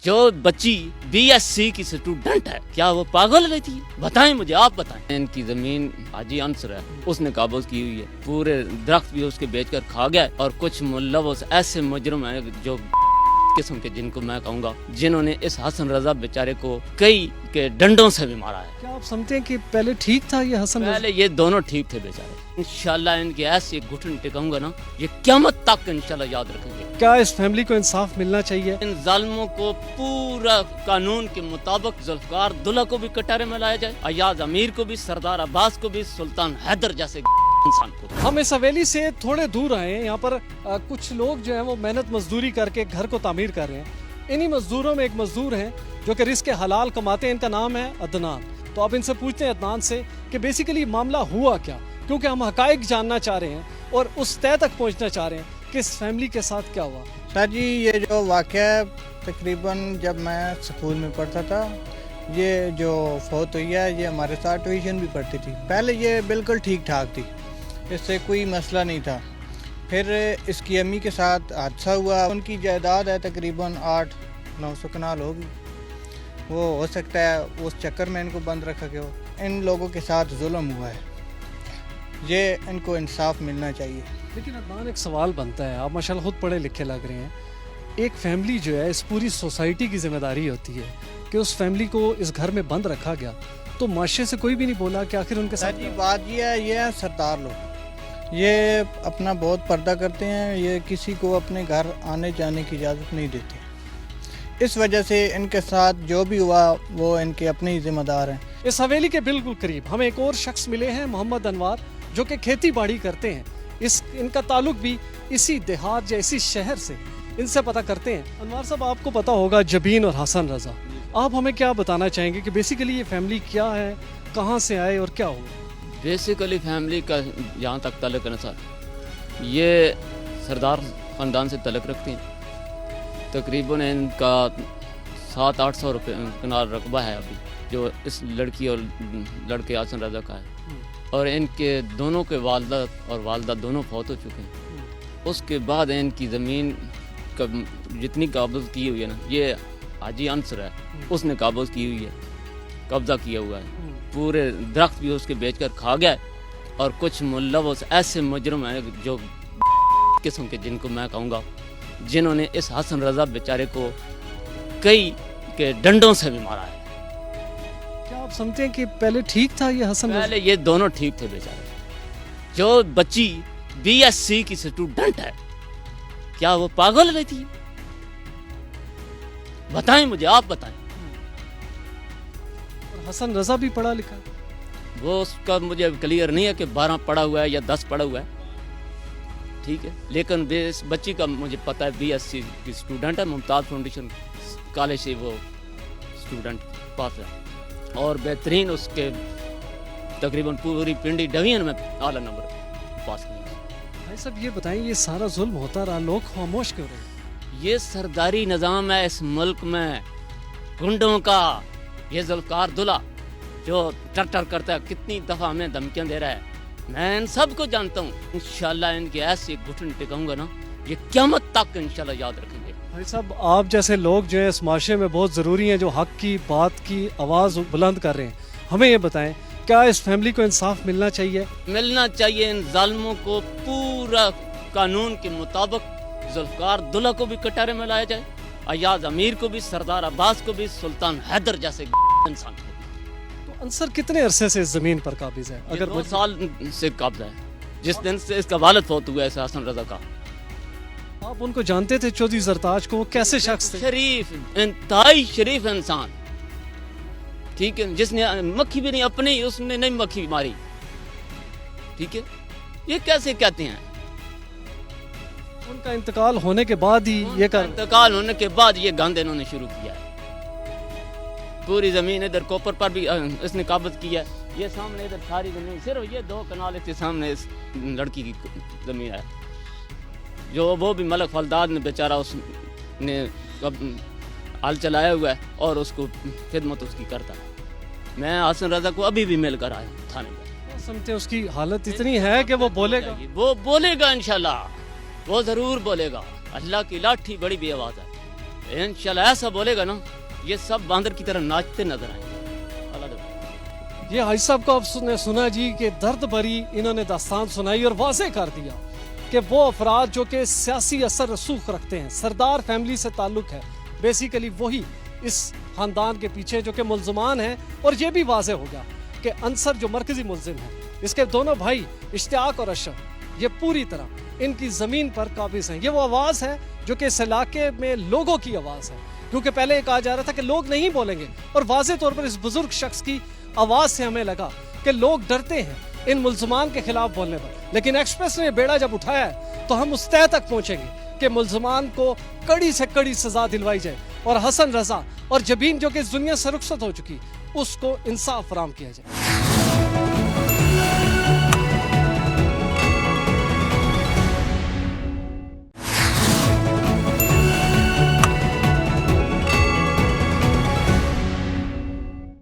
जो बच्ची BSc की स्टूडेंट है, क्या वो पागल रहती है? बताएं मुझे, आप बताएं। इनकी जमीन हाजी अंसर है, उसने काबूज की हुई है। पूरे दरख्त भी उसके बेचकर खा गया है। और कुछ मुलव्वस ऐसे मुजरिम हैं जो किस्म के, जिनको मैं कहूँगा, जिन्होंने इस हसन रजा बेचारे को कई के डंडों से भी मारा है। क्या आप समझते हैं कि पहले ठीक था ये हसन रजा? पहले ये दोनों ठीक थे बेचारे। इंशाल्लाह इनके ऐसे घुटन टिकाऊंगा ना, ये क़यामत तक इंशाल्लाह याद रखेंगे। क्या इस फैमिली को इंसाफ मिलना चाहिए? इन जालिमों को पूरा कानून के मुताबिक जुल्फकार दुल्हा को भी कटारे में लाया जाए, अयाज अमीर को भी, सरदार अब्बास को भी, सुल्तान हैदर जैसे इंसान को। हम इस हवेली से थोड़े दूर आए हैं। यहाँ पर कुछ लोग जो हैं वो मेहनत मजदूरी करके घर को तामीर कर रहे हैं। इन्हीं मजदूरों में एक मजदूर हैं जो कि रिस्क हलाल कमाते हैं। इनका नाम है अदनान। तो अब इनसे पूछते हैं अदनान से कि बेसिकली मामला हुआ क्या, क्योंकि हम हकाइक जानना चाह रहे हैं और उस तय तक पहुँचना चाह रहे हैं कि इस फैमिली के साथ क्या हुआ। सर जी, ये जो वाक़या तकरीबन जब मैं स्कूल में पढ़ता था, ये जो फौत हुई है, ये हमारे साथ ट्यूशन भी पढ़ती थी। पहले ये बिल्कुल ठीक ठाक थी, इससे कोई मसला नहीं था। फिर इसकी अम्मी के साथ हादसा हुआ। उनकी जायदाद है तकरीबन 800-900 कनाल होगी। वो हो सकता है उस चक्कर में इनको बंद रखा गया हो। इन लोगों के साथ जुल्म हुआ है, ये इनको इंसाफ मिलना चाहिए। लेकिन अदनान, एक सवाल बनता है, आप माशाल्लाह खुद पढ़े लिखे लग रहे हैं। एक फैमिली जो है, इस पूरी सोसाइटी की जिम्मेदारी होती है कि उस फैमिली को इस घर में बंद रखा गया, तो माशरे से कोई भी नहीं बोला कि आखिर उनके साथ जी बात ये है सरदार लोग ये अपना बहुत पर्दा करते हैं। ये किसी को अपने घर आने जाने की इजाज़त नहीं देते। इस वजह से इनके साथ जो भी हुआ वो इनके अपने ही जिम्मेदार हैं। इस हवेली के बिल्कुल करीब हमें एक और शख्स मिले हैं, मोहम्मद अनवर, जो कि खेती बाड़ी करते हैं। इनका ताल्लुक भी इसी देहात या इसी शहर से। इनसे पता करते हैं। अनवर साहब, आपको पता होगा जबीन और हसन रजा, आप हमें क्या बताना चाहेंगे कि बेसिकली ये फैमिली क्या है, कहाँ से आए और क्या हुआ? बेसिकली फैमिली का जहाँ तक तल्लुक़ है ना सर, ये सरदार ख़ानदान से तल्लुक़ रखते हैं। तकरीबन इनका 700-800 रुपये कनाल रकबा है अभी, जो इस लड़की और लड़के हसन रजा का है। और इनके दोनों के वालदा और वालदा दोनों फौत हो चुके हैं। उसके बाद इनकी ज़मीन का जितनी काबूज़ की हुई है ना, ये हाजी अंसर है, उसने काबूज़ की हुई है, कब्ज़ा किया हुआ है। पूरे दरख्त भी उसके बेचकर खा गया है। और कुछ मुलव्वस ऐसे मुजरिम हैं जो किस्म के, जिनको मैं कहूँगा, जिन्होंने इस हसन रजा बेचारे को कई के डंडों से भी मारा है। क्या आप समझते हैं कि पहले ठीक था ये हसन रजा? पहले ये दोनों ठीक थे बेचारे। जो बच्ची BSc की स्टूडेंट है, क्या वो पागल रहती है? बताएं मुझे, आप बताएं। हसन रजा भी पढ़ा लिखा? वो उसका मुझे क्लियर नहीं है कि 12 पढ़ा हुआ है या 10 पढ़ा हुआ है, ठीक है। लेकिन इस बच्ची का मुझे पता है BSc की स्टूडेंट है, मुमताज़ फाउंडेशन कॉलेज से वो स्टूडेंट पास है। और बेहतरीन उसके तकरीबन पूरी पिंडी डिवीजन में आला नंबर पास किया। भाई साहब, ये बताएं, ये सारा जुल्म होता रहा, लोग खामोश क्यों रहे? ये सरदारी निज़ाम है इस मुल्क में, गुंडों का। ये जुल्फकार दुल्हा जो टर्टर करता है, कितनी दफ़ा हमें धमकियाँ दे रहा है, मैं इन सब को जानता हूँ। इंशाल्लाह इनके ऐसे घुटन टिकाऊंगा ना, ये क़यामत तक इंशाल्लाह याद रखेंगे। भाई साहब, आप जैसे लोग जो है इस माशरे में बहुत ज़रूरी हैं, जो हक की बात की आवाज़ बुलंद कर रहे हैं। हमें ये बताएं, क्या इस फैमिली को इंसाफ मिलना चाहिए? मिलना चाहिए। इन जालिमों को पूरा कानून के मुताबिक जुल्फकार दुल्हा को भी कटारे में लाया जाए, अयाज अमीर को भी, सरदार अब्बास को भी, सुल्तान हैदर जैसे इंसान को। तो अंसर कितने अरसे से इस ज़मीन पर काबिज है? अगर 2 साल से कब्जा है, जिस दिन से इसका वालिद फौत हुआ है हसन रजा का। आप उनको जानते थे, चौधरी जरताज को? वो कैसे शख्स थे? शरीफ, इंतहाई शरीफ इंसान, ठीक है, जिसने मक्खी भी नहीं अपनी, उसने नहीं मक्खी मारी, ठीक है। ये कैसे कहते हैं? उनका इंतकाल होने के बाद ही ये कर इंतकाल होने के बाद ये गंद इन्होंने शुरू किया है। पूरी जमीन इधर कोपर पर भी इसने काबज किया है। ये सामने इधर सारी जमीन, सिर्फ ये 2 कनाल के सामने इस लड़की की जमीन है, जो वो भी मलक फलदाद ने बेचारा उसने हाल चलाया हुआ है और उसको खिदमत उसकी करता है। मैं हसन रजा को अभी भी मिल कर आया थाने में। समझते हैं उसकी हालत इतनी है कि वो बोलेगा इंशाल्लाह, वो जरूर बोलेगा। अल्लाह की लाठी बड़ी बेआवाज़ है। इंशाल्लाह ऐसा बोलेगा ना, ये सब बांदर की तरह नाचते नजर आएंगे। अल्लाह दे। ये हाजी साहब को आपने सुना जी कि दर्द भरी इन्होंने दास्तान सुनाई और वाज़े कर दिया कि वो अफराद जो कि सियासी असर रसूख रखते हैं, सरदार फैमिली से ताल्लुक़ है, बेसिकली वही इस ख़ानदान के पीछे जो कि मुल्ज़मान हैं। और ये भी वाज़े हो गया कि अंसर जो मरकज़ी मुल्ज़िम है, इसके दोनों भाई इश्तियाक और अशरफ, ये पूरी तरह इनकी ज़मीन पर काबिज़ हैं। ये वो आवाज़ है जो कि इस इलाके में लोगों की आवाज़ है, क्योंकि पहले ये कहा जा रहा था कि लोग नहीं बोलेंगे, और वाज़े तौर पर इस बुज़ुर्ग शख्स की आवाज़ से हमें लगा कि लोग डरते हैं इन मुल्ज़मान के खिलाफ बोलने पर। लेकिन एक्सप्रेस ने बेड़ा जब उठाया है तो हम उस तय तक पहुँचेंगे कि मुल्ज़मान को कड़ी से कड़ी सज़ा दिलवाई जाए और हसन रज़ा और जबीन जो कि इस दुनिया से रुखसत हो चुकी, उसको इंसाफ फराहम किया जाए।